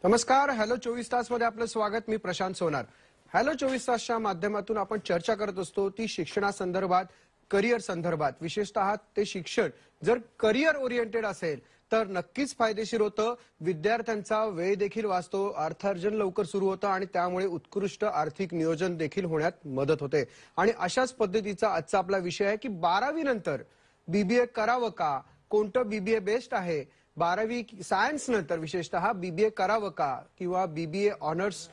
नमस्कार. हॅलो 24 तास मध्ये आपलं स्वागत. मी प्रशांत सोनार. हॅलो 24 तासच्या माध्यमातून आपण चर्चा करत असतो ती शिक्षणासंदर्भात, करिअर संदर्भात. विशेषतः ते शिक्षण जर करिअर ओरिएंटेड असेल तर नक्कीच फायदेशीर होतं. विद्यार्थ्यांचा वेळ देखील वाचतो, अर्थार्जन लवकर सुरू होतं आणि त्यामुळे उत्कृष्ट आर्थिक नियोजन देखील होण्यात मदत होते. आणि अशाच पद्धतीचा आजचा आपला विषय आहे की 12वी नंतर बीबीए करावं का, कोणतं बीबीए बेस्ट आहे, 12वी सायन्स नंतर विशेषतः बीबीए करावं का किंवा बीबीए ऑनर्स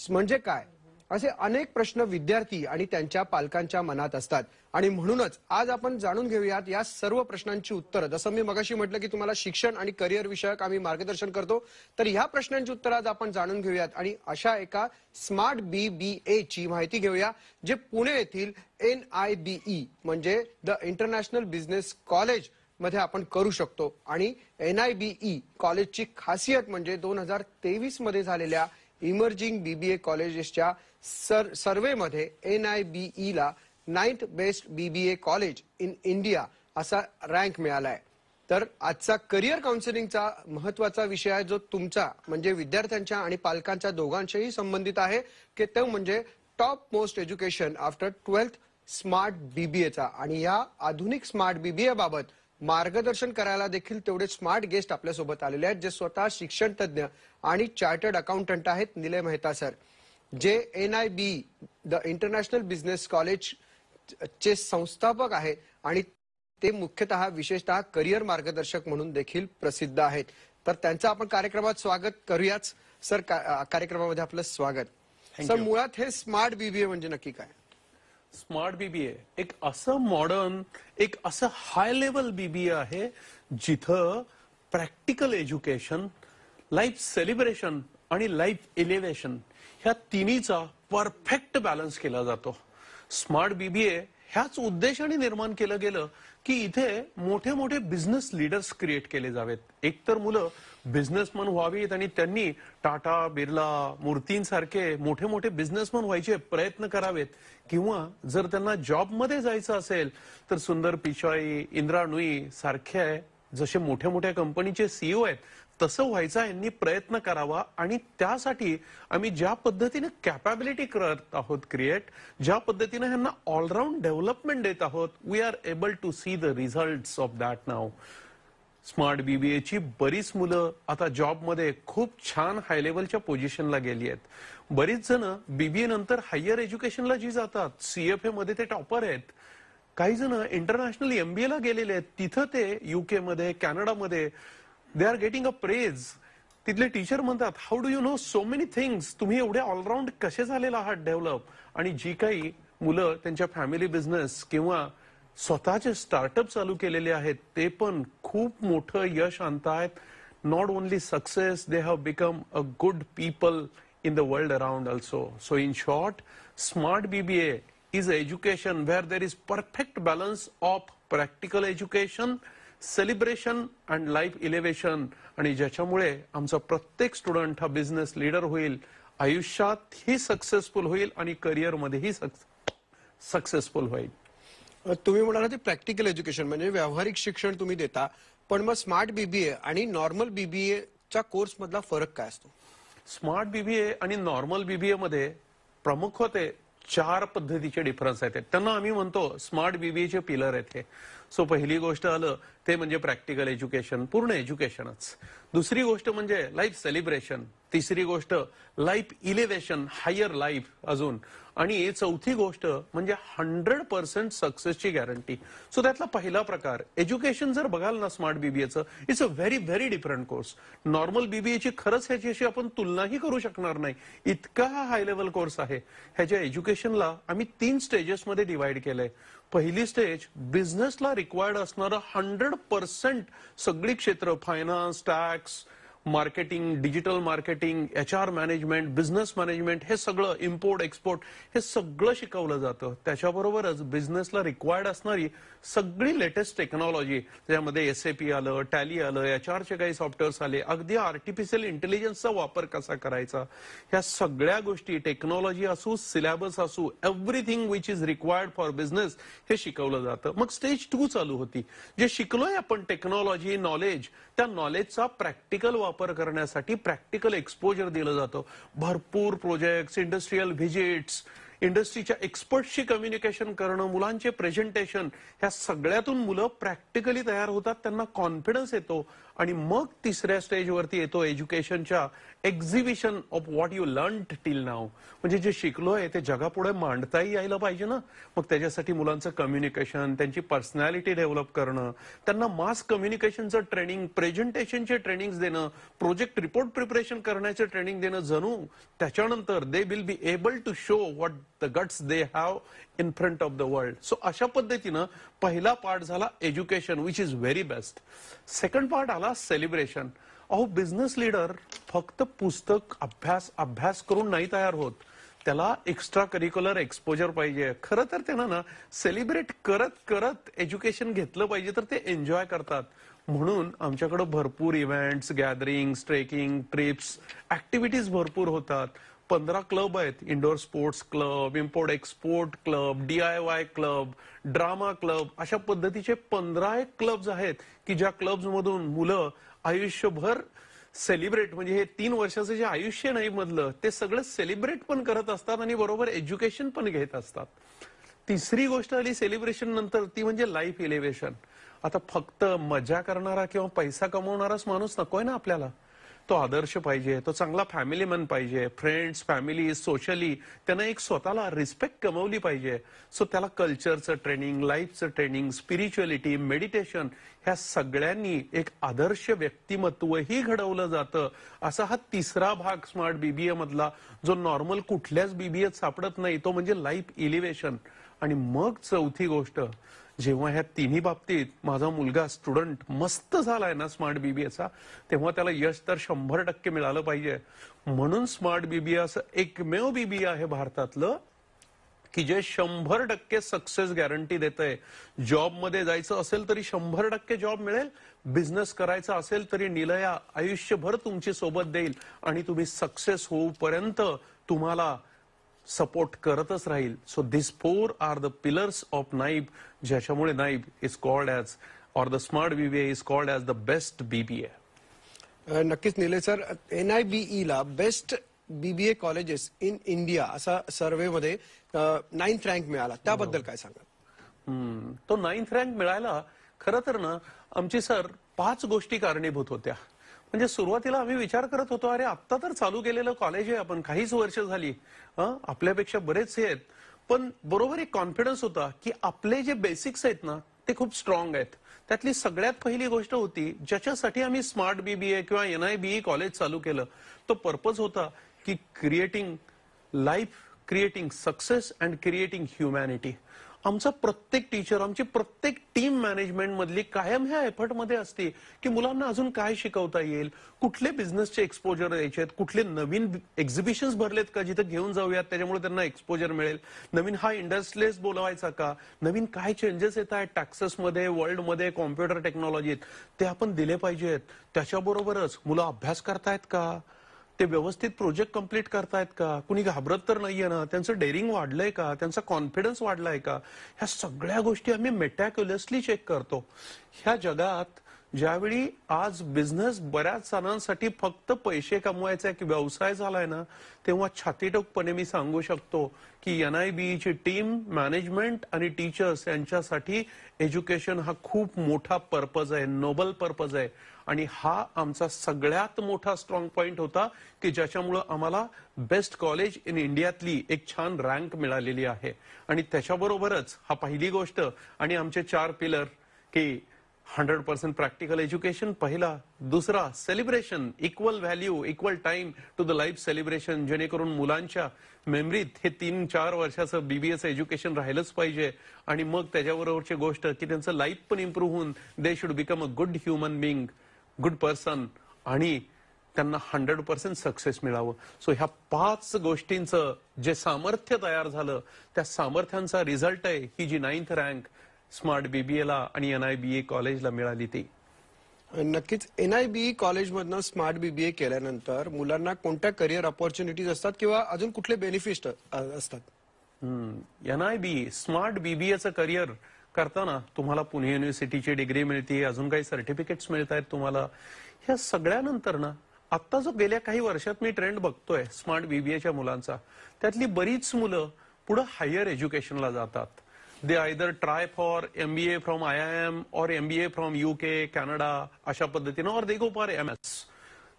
म्हणजे काय, असे अनेक प्रश्न विद्यार्थी आणि त्यांच्या पालकांच्या मनात असतात. आणि म्हणूनच आज आपण जाणून घेऊयात या सर्व प्रश्नांची उत्तरं. जसं मी मगाशी म्हटलं की तुम्हाला शिक्षण आणि करिअर विषयक आम्ही मार्गदर्शन करतो, तर ह्या प्रश्नांची उत्तरं आज आपण जाणून घेऊयात आणि अशा एका स्मार्ट बीबीए ची माहिती घेऊया जे पुणे येथील NIBE म्हणजे द इंटरनॅशनल बिझनेस कॉलेज मध्ये आपण करू शकतो. आणि NIBE कॉलेजची खासियत म्हणजे 2023 मध्ये झालेल्या इमर्जिंग बीबीए कॉलेजेसच्या सर्वेमध्ये NIBE ला 9th best BBA college in India असा रँक मिळालाय. तर आजचा करिअर काउन्सिलिंगचा महत्वाचा विषय आहे जो तुमचा म्हणजे विद्यार्थ्यांच्या आणि पालकांच्या दोघांच्याही संबंधित आहे की तो म्हणजे top most education after 12th smart बीबीएचा. आणि या आधुनिक स्मार्ट बीबीए बाबत मार्गदर्शन करायला देखील तेवढे स्मार्ट गेस्ट आपल्यासोबत आलेले आहेत जे स्वतः शिक्षण तज्ञ आणि चार्टर्ड अकाउंटंट आहेत. निलय मेहता सर जे NIBE the international business college चे संस्थापक आहेत आणि ते मुख्यतः विशेषतः करिअर मार्गदर्शक म्हणून देखील प्रसिद्ध आहेत. तर त्यांचं आपण कार्यक्रमात स्वागत करूयाच. सर कार्यक्रमामध्ये आपलं स्वागत. सर मुळात हे स्मार्ट बीबीए म्हणजे नक्की काय? स्मार्ट बीबीए एक असं मॉडर्न, एक असं हाय लेवल बीबीए आहे जिथं प्रॅक्टिकल एज्युकेशन, लाईफ सेलिब्रेशन आणि लाईफ एलिव्हेशन ह्या तिन्हीचा परफेक्ट बॅलन्स केला जातो. स्मार्ट बीबीए ह्याच उद्देशाने निर्माण केलं गेलं की इथे मोठे मोठे बिझनेस लीडर्स क्रिएट केले जावेत. एकतर मुलं बिझनेसमन व्हावीत आणि त्यांनी टाटा, बिर्ला, मूर्तींसारखे मोठे मोठे बिझनेसमन व्हायचे प्रयत्न करावेत, किंवा जर त्यांना जॉबमध्ये जायचं असेल तर सुंदर पिचाई, इंदिरा नुई सारखे जसे मोठ्या मोठ्या कंपनीचे CEO आहेत तसं व्हायचा यांनी प्रयत्न करावा. आणि त्यासाठी आम्ही ज्या पद्धतीने कॅपॅबिलिटी करत आहोत क्रिएट, ज्या पद्धतीने ह्यांना ऑलराऊंड डेव्हलपमेंट देत आहोत, we are able to see the results of that now. Smart BBA ची बरीच मुलं आता जॉबमध्ये खूप छान हाय लेवलच्या पोझिशनला गेली आहेत. बरीच जण बीबीए नंतर हायर एज्युकेशनला जी जातात, CFA मध्ये ते टॉपर आहेत. काही जण इंटरनॅशनल MBA ला गेलेले आहेत, तिथं ते UK मध्ये, कॅनडामध्ये they are getting a praise. तिथले टीचर म्हणतात, how do you know so many things, तुम्ही एवढे ऑलराऊंड कसे झालेला आहात डेव्हलप. आणि जी काही मुलं त्यांच्या फॅमिली बिझनेस किंवा स्वतःचे स्टार्टअप चालू केलेले आहेत ते पण खूप मोठं यश आणतायत. Not only success, they have become a good people in the world around also. So in short, smart BBA is education where there is perfect balance of practical education, celebration and life elevation. आणि ज्याच्यामुळे आमचा प्रत्येक student हा business leader होईल, आयुष्यात ही successful होईल आणि career मध्येही सक्सेसफुल होईल. तुम्ही म्हणाला ते प्रॅक्टिकल एज्युकेशन म्हणजे व्यावहारिक शिक्षण तुम्ही देता, पण मग स्मार्ट बीबीए आणि नॉर्मल बीबीए च्या कोर्स मधला फरक काय असतो? स्मार्ट बीबीए आणि नॉर्मल बीबीए मध्ये प्रमुख होते 4 पद्धतीचे डिफरन्स आहेत. त्यांना आम्ही म्हणतो स्मार्ट बीबीए चे पिलर आहेत हे. सो पहिली गोष्ट आलं ते म्हणजे प्रॅक्टिकल एज्युकेशन, पूर्ण एज्युकेशनच. दुसरी गोष्ट म्हणजे लाईफ सेलिब्रेशन. तिसरी गोष्ट लाईफ इलेव्हेशन, हायर लाईफ अजून. आणि चौथी गोष्ट म्हणजे 100% सक्सेसची गॅरंटी. सो त्यातला पहिला प्रकार एज्युकेशन जर बघाल ना स्मार्ट बीबीएचं, it's a very very different course. Normal बीबीएची खरंच ह्याच्याशी आपण तुलनाही करू शकणार नाही, इतका हा हाय लेवल कोर्स आहे. ह्याच्या एज्युकेशनला आम्ही 3 स्टेजेसमध्ये डिवाइड केलंय. पहिली स्टेज बिझनेसला रिक्वायर्ड असणारं 100% सगळी क्षेत्र, finance, tax, marketing, digital marketing, HR management, business management, हे सगळं, इम्पोर्ट एक्सपोर्ट, हे सगळं शिकवलं जातं. त्याच्याबरोबरच बिझनेसला रिक्वायर्ड असणारी सगळी लेटेस्ट टेक्नॉलॉजी, त्यामध्ये SAP आलं, टॅली आलं, HRचे काही सॉफ्टवेअर्स आले, अगदी आर्टिफिशियल इंटेलिजन्सचा वापर कसा करायचा, ह्या सगळ्या गोष्टी, टेक्नॉलॉजी असू, सिलेबस असू, everything which is required for business हे शिकवलं जातं. मग स्टेज 2 चालू होती. जे शिकलोय आपण टेक्नॉलॉजी, नॉलेज, त्या नॉलेजचा प्रॅक्टिकल वापर वापर करण्यासाठी प्रॅक्टिकल एक्सपोजर दिलं जातं. भरपूर प्रोजेक्ट्स, इंडस्ट्रियल व्हिजिट्स, इंडस्ट्रीच्या एक्सपर्टशी कम्युनिकेशन करणं, मुलांचे प्रेझेंटेशन, ह्या सगळ्यातून मुलं प्रॅक्टिकली तयार होतात, त्यांना कॉन्फिडन्स येतो आणि मग तिसऱ्या स्टेजवरती येतो एज्युकेशनच्या exhibition of what you learn till now. म्हणजे जे शिकलोय ते जगापुढे मांडताही यायला पाहिजे ना. मग त्याच्यासाठी मुलांचं कम्युनिकेशन, त्यांची पर्सनॅलिटी डेव्हलप करणं, त्यांना मास कम्युनिकेशनचं ट्रेनिंग, प्रेझेंटेशनचे ट्रेनिंग देणं, प्रोजेक्ट रिपोर्ट प्रिपरेशन करण्याचं ट्रेनिंग देणं, जणू त्याच्यानंतर they will be able to show what the guts they have in front of the world. So अशा पद्धतीनं पहिला पार्ट झाला education, which is very best. Second part आला सेलिब्रेशन. अहो, बिझनेस लीडर फक्त पुस्तक अभ्यास करून नाही तयार होत, त्याला एक्स्ट्रा करिक्युलर एक्सपोजर पाहिजे. खरं तर त्यांना ना सेलिब्रेट करत करत एज्युकेशन घेतलं पाहिजे, तर ते एन्जॉय करतात. म्हणून आमच्याकडे भरपूर events, gatherings, trekking, trips, activities भरपूर होतात. 15 क्लब आहेत. Indoor sports club, import export club, DIY club, drama club, अशा पद्धतीचे 15 क्लब्स आहेत की ज्या क्लब्स मधून मुलं आयुष्यभर सेलिब्रेट, म्हणजे हे 3 वर्षाचं जे आयुष्य नाही मधलं, ते सगळं सेलिब्रेट पण करत असतात आणि बरोबर एज्युकेशन पण घेत असतात. तिसरी गोष्ट आली सेलिब्रेशन नंतर, ती म्हणजे लाईफ एलिव्हेशन. आता फक्त मजा करणारा किंवा पैसा कमवणाराच माणूस नकोय ना आपल्याला. तो आदर्श पाहिजे, तो चांगला फॅमिली मॅन पाहिजे. फ्रेंड्स, फॅमिली, सोशली त्यानं एक स्वतःला रिस्पेक्ट कमवली पाहिजे. सो त्याला कल्चरचं ट्रेनिंग, लाईफचं ट्रेनिंग, स्पिरिच्युअलिटी, मेडिटेशन, ह्या सगळ्यांनी एक आदर्श व्यक्तिमत्वही घडवलं जातं. असा हा तिसरा भाग स्मार्ट बीबीए मधला, जो नॉर्मल कुठल्याच बीबीएत सापडत नाही, तो म्हणजे लाईफ एलिव्हेशन. आणि मग चौथी गोष्ट, जेव्हा ह्या तिन्ही बाबतीत माझा मुलगा स्टुडंट मस्त झालाय ना स्मार्ट बीबीएचा, तेव्हा त्याला यश तर 100% मिळालं पाहिजे. म्हणून स्मार्ट बीबीए असं एकमेव बीबीए आहे भारतातलं की जे 100% सक्सेस गॅरंटी देतंय. जॉबमध्ये जायचं असेल तरी 100% जॉब मिळेल, बिझनेस करायचा असेल तरी निलया आयुष्यभर तुमची सोबत देईल आणि तुम्ही सक्सेस होऊपर्यंत तुम्हाला सपोर्ट करतच राहील. So this 4 are the pillars of NIBE, ज्याच्यामुळे NIBE is called as, or the smart BBA is called as the best BBA. नक्कीच निलेश सर, NIBE ला best BBA colleges in India असा सर्व्हेमध्ये 9th रँक मिळाला, त्याबद्दल काय सांगा? तो 9th रँक मिळायला खरं तर ना आमची सर 5 गोष्टी कारणीभूत होत्या. म्हणजे सुरुवातीला आम्ही विचार करत होतो, अरे आत्ता तर चालू केलेलं कॉलेज आहे, आपण काहीच वर्ष झाली, आपल्यापेक्षा बरेचसे आहेत. पण बरोबर एक कॉन्फिडन्स होता की आपले जे बेसिक्स आहेत ना ते खूप स्ट्रॉंग आहेत. त्यातली सगळ्यात पहिली गोष्ट होती ज्याच्यासाठी आम्ही स्मार्ट बीबीए किंवा NIBE कॉलेज चालू केलं, तो पर्पज होता की creating life, creating success and creating humanity. आमचा प्रत्येक टीचर, आमची प्रत्येक टीम मॅनेजमेंट मधली कायम ह्या एफर्टमध्ये असते की मुलांना अजून काय शिकवता येईल, कुठले बिझनेसचे एक्सपोजर द्यायचे आहेत, कुठले नवीन एक्झिबिशन्स भरलेत का जिथे घेऊन जाऊयात त्याच्यामुळे त्यांना एक्सपोजर मिळेल, नवीन हा इंडस्ट्रीज बोलवायचा का, नवीन काय चेंजेस येत आहेत टॅक्सेसमध्ये, वर्ल्डमध्ये, कॉम्प्युटर टेक्नॉलॉजीत, ते आपण दिले पाहिजेत. त्याच्याबरोबरच मुलं अभ्यास करतायत का, ते व्यवस्थित प्रोजेक्ट कंप्लीट करतायत का, कुणी घाबरत तर नाहीये ना, त्यांचं डेअरिंग वाढलंय का, त्यांचा कॉन्फिडन्स वाढलाय का, ह्या सगळ्या गोष्टी आम्ही मेटॅक्युलसली चेक करतो. ह्या जगात ज्यावेळी आज बिझनेस बऱ्याच जणांसाठी फक्त पैसे कमवायचा एक व्यवसाय झालाय ना, तेव्हा छातीटोकपणे मी सांगू शकतो की NIBE ची टीम, मॅनेजमेंट आणि टीचर्स यांच्यासाठी एज्युकेशन हा खूप मोठा पर्पज आहे, नोबल पर्पज आहे. आणि हा आमचा सगळ्यात मोठा स्ट्रॉंग पॉइंट होता की ज्याच्यामुळे आम्हाला बेस्ट कॉलेज इन इंडियातली एक छान रँक मिळालेली आहे. आणि त्याच्याबरोबरच हा पहिली गोष्ट आणि आमचे 4 पिलर की 100% प्रॅक्टिकल एज्युकेशन पहिला, दुसरा celebration, equal value, equal time to the life celebration, जेणेकरून मुलांच्या मेमरीत हे 3-4 वर्षाचं बीबीएचं एज्युकेशन राहिलंच पाहिजे. आणि मग त्याच्याबरोबरची गोष्ट की त्यांचं लाईफ पण इम्प्रूव्ह होऊन they should become a good human being, good person, आणि त्यांना 100% सक्सेस मिळावं. सो ह्या 5 गोष्टींचं जे सामर्थ्य तयार झालं, त्या सामर्थ्यांचा रिझल्ट आहे ही जी 9th रँक स्मार्ट बीबीएला आणि NIBE कॉलेजला मिळाली ती. नक्कीच NIBE कॉलेजमधनं स्मार्ट बीबीए केल्यानंतर मुलांना कोणत्या करिअर ऑपॉर्च्युनिटीज असतात किंवा अजून कुठले बेनिफिट असतात? NIBE स्मार्ट बीबीएचं करिअर करताना तुम्हाला पुणे युनिव्हर्सिटीची डिग्री मिळते, अजून काही सर्टिफिकेट्स मिळत आहेत तुम्हाला. ह्या सगळ्यानंतर ना आता जो गेल्या काही वर्षात मी ट्रेंड बघतोय स्मार्ट बीबीएच्या मुलांचा, त्यातली बरीच मुलं पुढे हायर एज्युकेशनला जातात. They either try for MBA from IIM or MBA from UK, Canada अशा पद्धतीनं, और दे गो फॉर MS.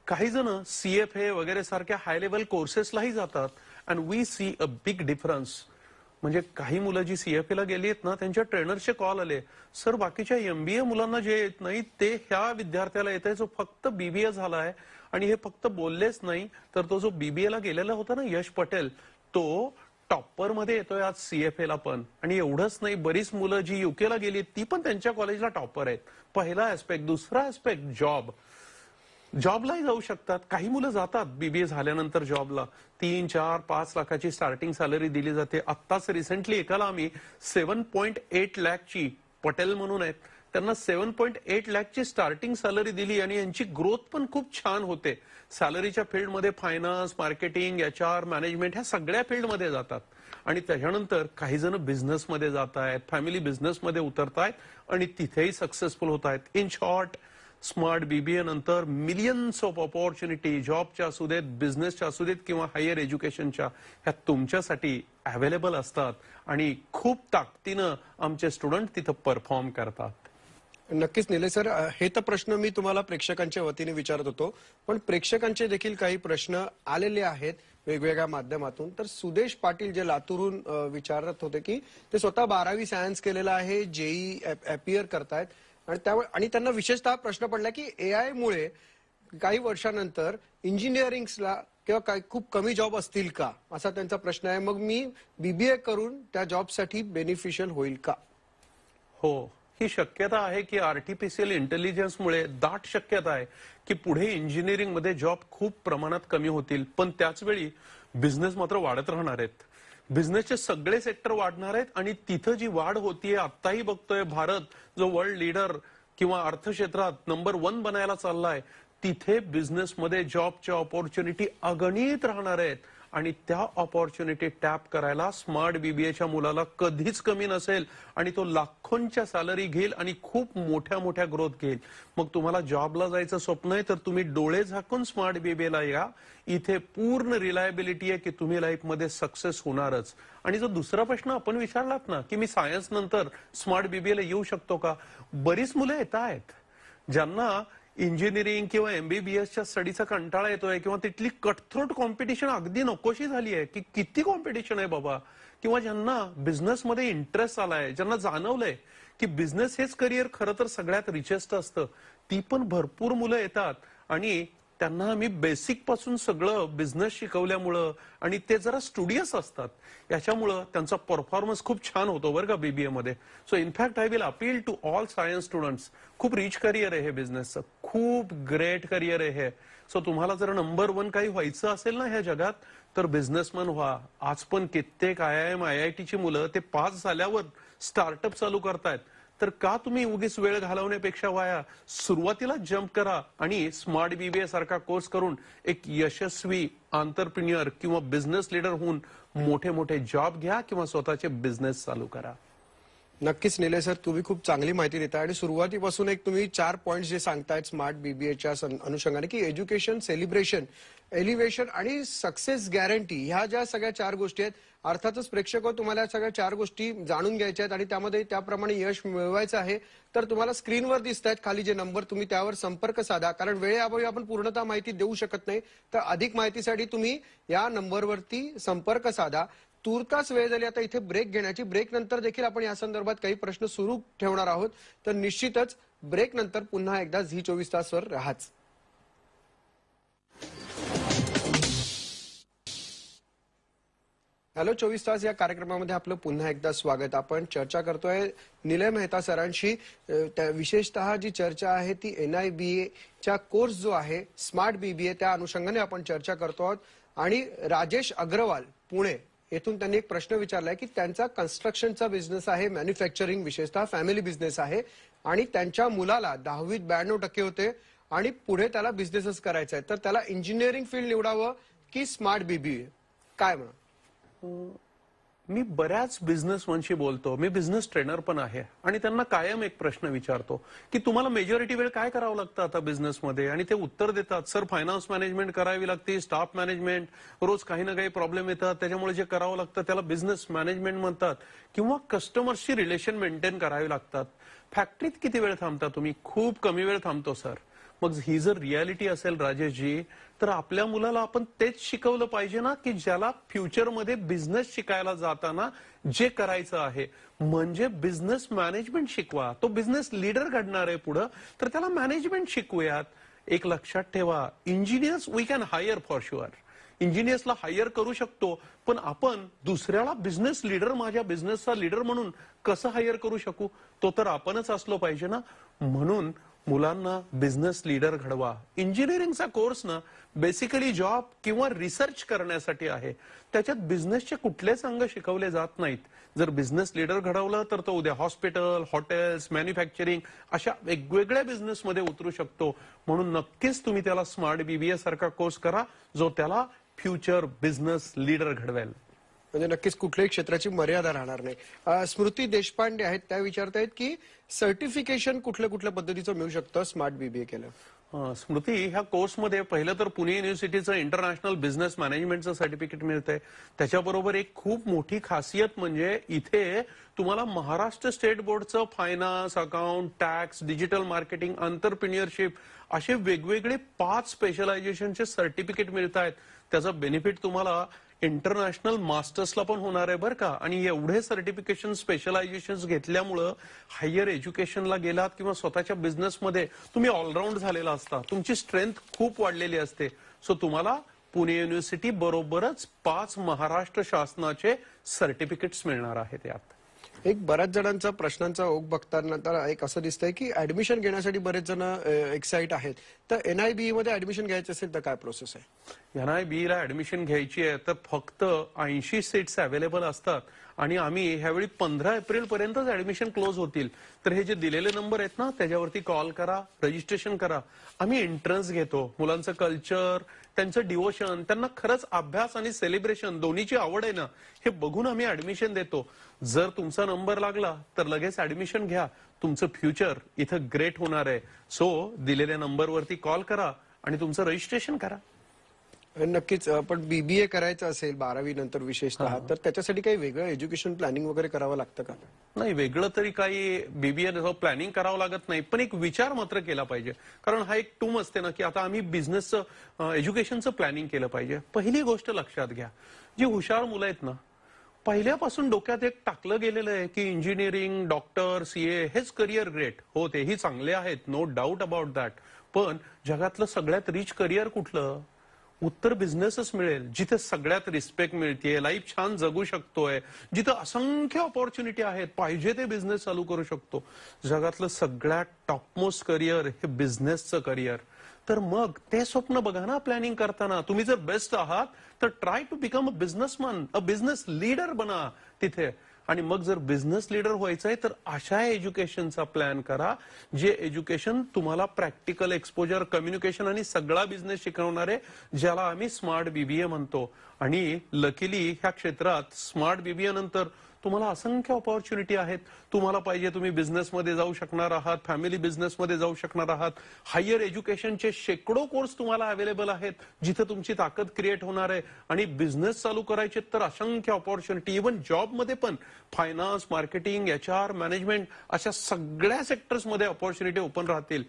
काही जण CFA वगैरे सारख्या हाय लेवल कोर्सेसलाही जातात. And we see a big difference. म्हणजे काही मुलं जी CFA ला गेली आहेत ना, त्यांच्या ट्रेनरचे कॉल आले, सर बाकीच्या MBA मुलांना जे येत नाही ते ह्या विद्यार्थ्याला येत आहे जो फक्त BBA झालाय. आणि हे फक्त बोललेच नाही तर तो जो BBA ला गेलेला होता ना यश पटेल, तो टॉपर मध्ये येतोय आज CFA ला पण. आणि एवढंच नाही, बरीच मुलं जी UK ला गेली ती पण त्यांच्या कॉलेजला टॉपर आहेत. पहिला ऍस्पेक्ट. दुसरा ऍस्पेक्ट जॉब. जॉबलाही जाऊ शकतात. काही मुलं जातात BBA झाल्यानंतर जॉबला. 3, 4, 5 लाखाची स्टार्टिंग सॅलरी दिली जाते. आत्ताच रिसेंटली एकाला आम्ही 7.8 लाखची, पटेल म्हणून आहेत, त्यांना 7.8 लाखची स्टार्टिंग सॅलरी दिली आणि यांची ग्रोथ पण खूप छान होते. सॅलरीच्या फील्डमध्ये फायनान्स, मार्केटिंग, HR, मॅनेजमेंट ह्या सगळ्या फील्डमध्ये जातात. आणि त्याच्यानंतर काही जण बिझनेसमध्ये जात आहेत, फॅमिली बिझनेसमध्ये उतरतायत आणि तिथेही सक्सेसफुल होत आहेत. इन शॉर्ट, स्मार्ट BBA नंतर मिलियन्स ऑफ ऑपॉर्च्युनिटी जॉबच्या असू देत, बिझनेसच्या असू देत किंवा हायर एज्युकेशनच्या, ह्या तुमच्यासाठी अवेलेबल असतात. आणि खूप ताकदीनं आमचे स्टुडंट तिथं परफॉर्म करतात. नक्कीच निलेश सर, हे तर प्रश्न मी तुम्हाला प्रेक्षकांच्या वतीने विचारत होतो, पण प्रेक्षकांचे देखील काही प्रश्न आलेले आहेत वेगवेगळ्या माध्यमातून. तर सुदेश पाटील जे लातूरून विचारत होते की ते स्वतः 12वी सायन्स केलेलं आहे, JEE अपियर करतायत आणि त्यांना विशेषतः प्रश्न पडला की AI मुळे काही वर्षानंतर इंजिनिअरिंगला किंवा काही खूप कमी जॉब असतील का, असा त्यांचा प्रश्न आहे. मग मी BBA करून त्या जॉबसाठी बेनिफिशियल होईल का? हो, ही शक्यता आहे की आर्टिफिशियल इंटेलिजन्समुळे दाट शक्यता आहे की पुढे इंजिनिअरिंग मध्ये जॉब खूप प्रमाणात कमी होतील. पण त्याचवेळी बिझनेस मात्र वाढत राहणार आहेत. बिझनेसचे सगळे सेक्टर वाढणार आहेत आणि तिथं जी वाढ होतीये, आत्ताही बघतोय भारत जो वर्ल्ड लीडर किंवा अर्थक्षेत्रात नंबर 1 बनायला चाललाय, तिथे बिझनेसमध्ये जॉबच्या ऑपॉर्च्युनिटी अगणित राहणार आहेत. आणि त्या ऑपॉर्च्युनिटी टॅप करायला स्मार्ट BBAच्या मुलाला कधीच कमी नसेल आणि तो लाखोंच्या सॅलरी घेईल आणि खूप मोठ्या मोठ्या ग्रोथ घेईल. मग तुम्हाला जॉबला जायचं स्वप्न आहे तर तुम्ही डोळे झाकून स्मार्ट BBAला या. इथे पूर्ण रिलायबिलिटी आहे की तुम्ही लाईफमध्ये सक्सेस होणारच. आणि जो दुसरा प्रश्न आपण विचारलात ना की मी सायन्स नंतर स्मार्ट BBAला येऊ शकतो का, बरीच मुलं येत आहेत ज्यांना इंजिनिअरिंग किंवा MBBSच्या स्टडीचा कंटाळा येतोय किंवा तिथली कटथ्रोट कॉम्पिटिशन अगदी नकोशी झाली आहे की किती कॉम्पिटिशन आहे बाबा, किंवा ज्यांना बिझनेसमध्ये इंटरेस्ट आलाय, ज्यांना जाणवलंय की बिझनेस हेच करिअर खरं तर सगळ्यात रिचेस्ट असतं, ती पण भरपूर मुलं येतात. आणि त्यांना आम्ही बेसिक पासून सगळं बिझनेस शिकवल्यामुळं आणि ते जरा स्टुडियस असतात, याच्यामुळं त्यांचा परफॉर्मन्स खूप छान होतो बरं का BBA मध्ये. So in fact I will appeal to all science students, खूप रिच करिअर आहे हे बिझनेसचं, खूप ग्रेट करिअर आहे हे. सो तुम्हाला जर नंबर 1 काही व्हायचं असेल ना ह्या जगात तर बिझनेसमॅन व्हा. आज पण कित्येक IIM IITची मुलं ते पास झाल्यावर स्टार्टअप चालू करतायत. तर का तुम्ही उगीच वेळ घालवण्यापेक्षा वाया सुरुवातीला जम्प करा आणि स्मार्ट BBA सारखा कोर्स करून एक यशस्वी आंतरप्रिन्युअर किंवा बिझनेस लीडर होऊन मोठे मोठे जॉब घ्या किंवा स्वतःचे बिझनेस चालू करा. नक्कीच निलेश सर, तुम्ही खूप चांगली माहिती देता आणि सुरुवातीपासून एक तुम्ही 4 पॉइंट्स जे सांगतायत स्मार्ट BBAच्या अनुषंगाने की एज्युकेशन, सेलिब्रेशन, एलिव्हेशन आणि सक्सेस गॅरंटी, ह्या ज्या सगळ्या 4 गोष्टी आहेत, अर्थातच प्रेक्षक तुम्हाला या सगळ्या 4 गोष्टी जाणून घ्यायच्या आहेत आणि त्यामध्ये त्याप्रमाणे यश मिळवायचं आहे तर तुम्हाला स्क्रीनवर दिसत आहेत खाली जे नंबर, तुम्ही त्यावर संपर्क साधा. कारण वेळेअभावी आपण पूर्णतः माहिती देऊ शकत नाही, तर अधिक माहितीसाठी तुम्ही या नंबरवरती संपर्क साधा. तुर्तास वेळ झाली आता इथे ब्रेक घेण्याची. ब्रेक नंतर देखील आपण या संदर्भात काही प्रश्न सुरू ठेवणार आहोत, तर निश्चितच ब्रेक नंतर पुन्हा एकदा झी 24 तासवर राहाच. हॅलो 24 तास या कार्यक्रमामध्ये आपलं पुन्हा एकदा स्वागत. आपण चर्चा करतोय निलय मेहता सरांशी. विशेषतः जी चर्चा आहे ती NIBA च्या कोर्स जो आहे स्मार्ट BBA त्या अनुषंगाने आपण चर्चा करतो आहोत. आणि राजेश अग्रवाल पुणे येथून त्यांनी एक प्रश्न विचारलाय की त्यांचा कन्स्ट्रक्शनचा बिझनेस आहे, मॅन्युफॅक्चरिंग विशेषतः फॅमिली बिझनेस आहे आणि त्यांच्या मुलाला 10वीत 92% होते आणि पुढे त्याला बिझनेसच करायचा आहे, तर त्याला इंजिनिअरिंग फील्ड निवडावं की स्मार्ट BBA, काय म्हणा? मी बऱ्याच बिझनेसमनशी बोलतो, मी बिझनेस ट्रेनर पण आहे आणि त्यांना कायम एक प्रश्न विचारतो की तुम्हाला मेजॉरिटी वेळ काय करावं लागतं आता बिझनेसमध्ये, आणि ते उत्तर देतात सर फायनान्स मॅनेजमेंट करावी लागते, स्टाफ मॅनेजमेंट, रोज काही ना काही प्रॉब्लेम येतात, त्याच्यामुळे जे करावं लागतं त्याला बिझनेस मॅनेजमेंट म्हणतात, किंवा कस्टमर्सची रिलेशन मेंटेन करावी लागतात. फॅक्टरीत किती वेळ थांबता तुम्ही? खूप कमी वेळ थांबतो सर. मग ही जर रियालिटी असेल राजेशजी, तर आपल्या मुलाला आपण तेच शिकवलं पाहिजे ना की ज्याला फ्युचरमध्ये बिझनेस शिकायला जाताना जे करायचं आहे म्हणजे बिझनेस मॅनेजमेंट शिकवा. तो बिझनेस लीडर घडणार आहे पुढं, तर त्याला मॅनेजमेंट शिकवूयात. एक लक्षात ठेवा, engineers we can hire for sure, इंजिनियर्सला हायर करू शकतो, पण आपण दुसऱ्याला बिझनेस लीडर, माझ्या बिझनेसचा लीडर म्हणून कसं हायर करू शकू? तो तर आपणच असलो पाहिजे ना. म्हणून मुलांना बिझनेस लीडर घडवा. इंजिनिअरिंगचा कोर्स ना बेसिकली जॉब किंवा रिसर्च करण्यासाठी आहे. त्याच्यात बिझनेसचे कुठलेच अंग शिकवले जात नाहीत. जर बिझनेस लीडर घडवलं तर तो उद्या हॉस्पिटल, हॉटेल्स, मॅन्युफॅक्चरिंग अशा वेगवेगळ्या बिझनेसमध्ये उतरू शकतो. म्हणून नक्कीच तुम्ही त्याला स्मार्ट बीबीए सारखा कोर्स करा जो त्याला फ्युचर बिझनेस लीडर घडवेल. म्हणजे नक्कीच कुठल्याही क्षेत्राची मर्यादा राहणार नाही. स्मृती देशपांडे आहेत, त्या विचारतायत की सर्टिफिकेशन कुठल्या कुठल्या पद्धतीचं मिळू शकतं स्मार्ट बीबीए केलं? स्मृती, ह्या कोर्समध्ये पहिलं तर पुणे युनिव्हर्सिटीचं इंटरनॅशनल बिझनेस मॅनेजमेंटचं सर्टिफिकेट मिळतंय. त्याच्याबरोबर एक खूप मोठी खासियत म्हणजे इथे तुम्हाला महाराष्ट्र स्टेट बोर्डचं finance, account, tax, digital marketing, entrepreneurship असे वेगवेगळे 5 स्पेशलायझेशनचे सर्टिफिकेट मिळत आहेत. त्याचं बेनिफिट तुम्हाला इंटरनॅशनल मास्टर्सला पण होणार आहे बरं का. आणि एवढे सर्टिफिकेशन स्पेशलायझेशन घेतल्यामुळं हायर एज्युकेशनला गेलात किंवा स्वतःच्या बिझनेसमध्ये तुम्ही ऑलराऊंड झालेला असता, तुमची स्ट्रेंथ खूप वाढलेली असते. सो तुम्हाला पुणे युनिव्हर्सिटी बरोबरच 5 महाराष्ट्र शासनाचे सर्टिफिकेट्स मिळणार आहेत. यात एक बऱ्याच जणांचा प्रश्नांचा ओघ बघताना तर एक असं दिसतंय की ऍडमिशन घेण्यासाठी बरेच जण एक्साइट आहेत. तर NIBE मध्ये ऍडमिशन घ्यायचं असेल तर काय प्रोसेस आहे? NIBE ला ऍडमिशन घ्यायची आहे तर फक्त 80 सीट्स अवेलेबल असतात आणि आम्ही ह्यावेळी 15 एप्रिल पर्यंतच ऍडमिशन क्लोज होतील. तर हे जे दिलेले नंबर आहेत ना त्याच्यावरती कॉल करा, रजिस्ट्रेशन करा. आम्ही एंट्रन्स घेतो. मुलांचं कल्चर, त्यांचं डिवोशन, त्यांना खरंच अभ्यास आणि सेलिब्रेशन दोन्हीची आवड आहे ना हे बघून आम्ही ऍडमिशन देतो. जर तुमचा नंबर लागला तर लगेच ऍडमिशन घ्या. तुमचं फ्युचर इथं ग्रेट होणार आहे. सो दिलेल्या नंबरवरती कॉल करा आणि तुमचं रजिस्ट्रेशन करा. नक्कीच. पण बीबीए करायचं असेल 12वी नंतर विशेषतः, तर त्याच्यासाठी काही वेगळं एज्युकेशन प्लॅनिंग वगैरे करावं लागतं का? नाही, वेगळं तरी काही बीबीए प्लॅनिंग करावं लागत नाही, पण एक विचार मात्र केला पाहिजे. कारण हा एक टूम असते ना की आता आम्ही बिझनेसचं एज्युकेशनचं प्लॅनिंग केलं पाहिजे. पहिली गोष्ट लक्षात घ्या, जी हुशार मुलं आहेत ना पहिल्यापासून डोक्यात एक टाकलं गेलेलं आहे की इंजिनिअरिंग, डॉक्टर, सीए हेच करिअर ग्रेट. हो, तेही चांगले आहेत, नो डाऊट अबाउट दॅट. पण जगातलं सगळ्यात रिच करिअर कुठलं? उत्तर बिझनेसच मिळेल, जिथे सगळ्यात रिस्पेक्ट मिळते, लाईफ छान जगू शकतोय, जिथे असंख्य ऑपॉर्च्युनिटी आहेत, पाहिजे ते बिझनेस चालू करू शकतो. जगातलं सगळ्यात टॉपमोस्ट करिअर हे बिझनेसचं करिअर. तर मग ते स्वप्न बघा ना प्लॅनिंग करताना. तुम्ही जर बेस्ट आहात तर try to become a businessman, a business leader बना तिथे. आणि मग जर बिझनेस लीडर व्हायचंय तर अशा एज्युकेशनचा प्लॅन करा जे एज्युकेशन तुम्हाला प्रॅक्टिकल एक्सपोजर, कम्युनिकेशन आणि सगळा बिझनेस शिकवणार आहे, ज्याला आम्ही स्मार्ट बीबीए म्हणतो. आणि लकीली ह्या क्षेत्रात स्मार्ट बीबीए नंतर तुम्हाला असंख्य ऑपॉर्च्युनिटी आहेत. तुम्हाला पाहिजे तुम्ही बिझनेसमध्ये जाऊ शकणार आहात, फॅमिली बिझनेसमध्ये जाऊ शकणार आहात. हायर एज्युकेशनचे शेकडो कोर्स तुम्हाला अवेलेबल आहेत जिथे तुमची ताकद क्रिएट होणार आहे. आणि बिझनेस चालू करायचे तर असंख्य ऑपॉर्च्युनिटी, इव्हन जॉबमध्ये पण फायनान्स, मार्केटिंग, HR, मॅनेजमेंट अशा सगळ्या सेक्टर्समध्ये ऑपॉर्च्युनिटी ओपन राहतील.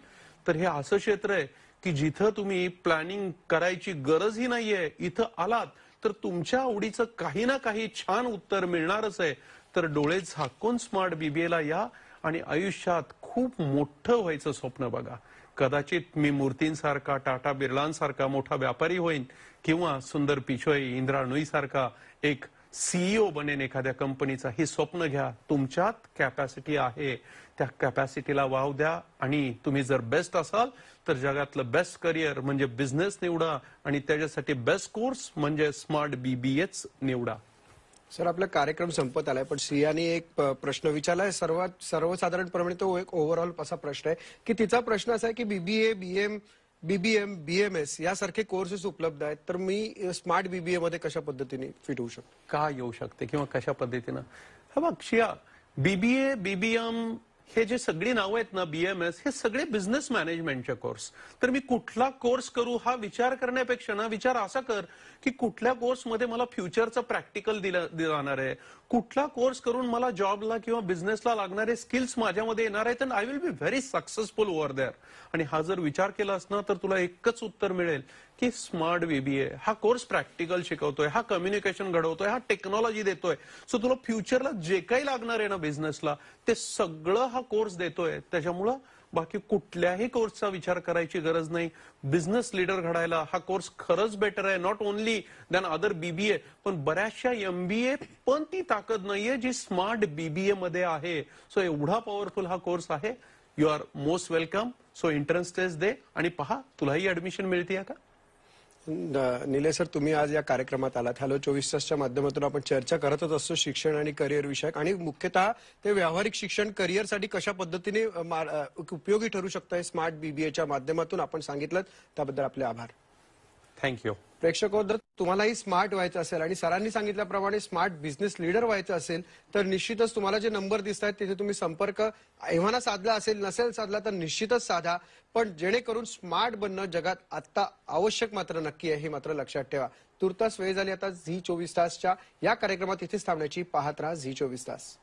तर हे असं क्षेत्र आहे की जिथं तुम्ही प्लॅनिंग करायची गरजही नाहीये. इथं आलात तर तुमच्या आवडीचं काही ना काही छान उत्तर मिळणारच आहे. तर डोळे झाकून स्मार्ट बीबीएला या आणि आयुष्यात खूप मोठं व्हायचं स्वप्न बघा. कदाचित मी मूर्तींसारखा, टाटा बिर्लांसारखा मोठा व्यापारी होईन किंवा सुंदर पिचोई, इंद्रा नुई सारखा एक CEO बनेन एखाद्या कंपनीचा. ही स्वप्न घ्या. तुमच्यात कॅपॅसिटी आहे, त्या कॅपॅसिटीला वाव द्या. आणि तुम्ही जर बेस्ट असाल तर जगातलं बेस्ट करिअर म्हणजे बिझनेस निवडा आणि त्याच्यासाठी बेस्ट कोर्स म्हणजे स्मार्ट बीबीएच निवडा. सर, आपला कार्यक्रम संपत आलाय, पण श्रियाने एक प्रश्न विचारलाय. सर्वसाधारणपणे तो एक ओव्हरऑल असा प्रश्न आहे की तिचा प्रश्न असा आहे की BBA, BM बीबीएम, बीएमएस यासारखे कोर्सेस उपलब्ध आहेत, तर मी स्मार्ट बीबीए मध्ये कशा पद्धतीने फिट होऊ शकतो? का येऊ शकते किंवा कशा पद्धतीनं? हा बघ शिया, बीबीए, बीबीएम हे जे सगळी नावं आहेत ना, बीएमएस, हे सगळे बिझनेस मॅनेजमेंटचे कोर्स. तर मी कुठला कोर्स करू हा विचार करण्यापेक्षा ना, विचार असा कर की कुठल्या कोर्समध्ये मला फ्युचरचं प्रॅक्टिकल दिलं जाणार आहे, कुठला कोर्स करून मला जॉबला किंवा बिझनेसला लागणारे स्किल्स माझ्यामध्ये येणार आहेत, and I will be very successful over there. आणि हा जर विचार केलास ना, तर तुला एकच उत्तर मिळेल की स्मार्ट बीबीए हा कोर्स प्रॅक्टिकल शिकवतोय, हा कम्युनिकेशन घडवतोय, हा टेक्नॉलॉजी देतोय. सो तुला फ्युचरला जे काही लागणार आहे ना बिझनेसला, ते सगळं हा कोर्स देतोय. त्याच्यामुळं बाकी कुठल्याही कोर्सचा विचार करायची गरज नाही. बिझनेस लीडर घडायला हा कोर्स खरंच बेटर आहे, not only than other BBA, पण बऱ्याचशा एमबीए पण ती ताकद नाहीये जी स्मार्ट बीबीए मध्ये आहे. सो एवढा पॉवरफुल हा कोर्स आहे. You are most welcome. So entrance test दे आणि पहा तुलाही ऍडमिशन मिळतीये का. निलेश सर, तुम्ही आज या कार्यक्रमात आलात. हॅलो 24 तासच्या माध्यमातून आपण चर्चा करतच असतो शिक्षण आणि करिअर विषयक, आणि मुख्यतः ते व्यावहारिक शिक्षण करिअरसाठी कशा पद्धतीने उपयोगी ठरू शकतं स्मार्ट बीबीएच्या माध्यमातून आपण सांगितलं. त्याबद्दल आपले आभार. थँक्यू. प्रेक्षको, जर तुम्हालाही स्मार्ट व्हायचं असेल आणि सरांनी सांगितल्याप्रमाणे स्मार्ट बिझनेस लीडर व्हायचं असेल, तर निश्चितच तुम्हाला जे नंबर दिसत आहेत तिथे तुम्ही संपर्क एव्हाना साधला असेल, नसेल साधला तर निश्चितच साधा. पण जेणेकरून स्मार्ट बनणं जगात आता आवश्यक मात्र नक्की आहे, हे मात्र लक्षात ठेवा. तुर्तास वेळ झाली आता झी 24 तासच्या या कार्यक्रमात इथेच थांबण्याची. पाहत राहा झी 24 तास.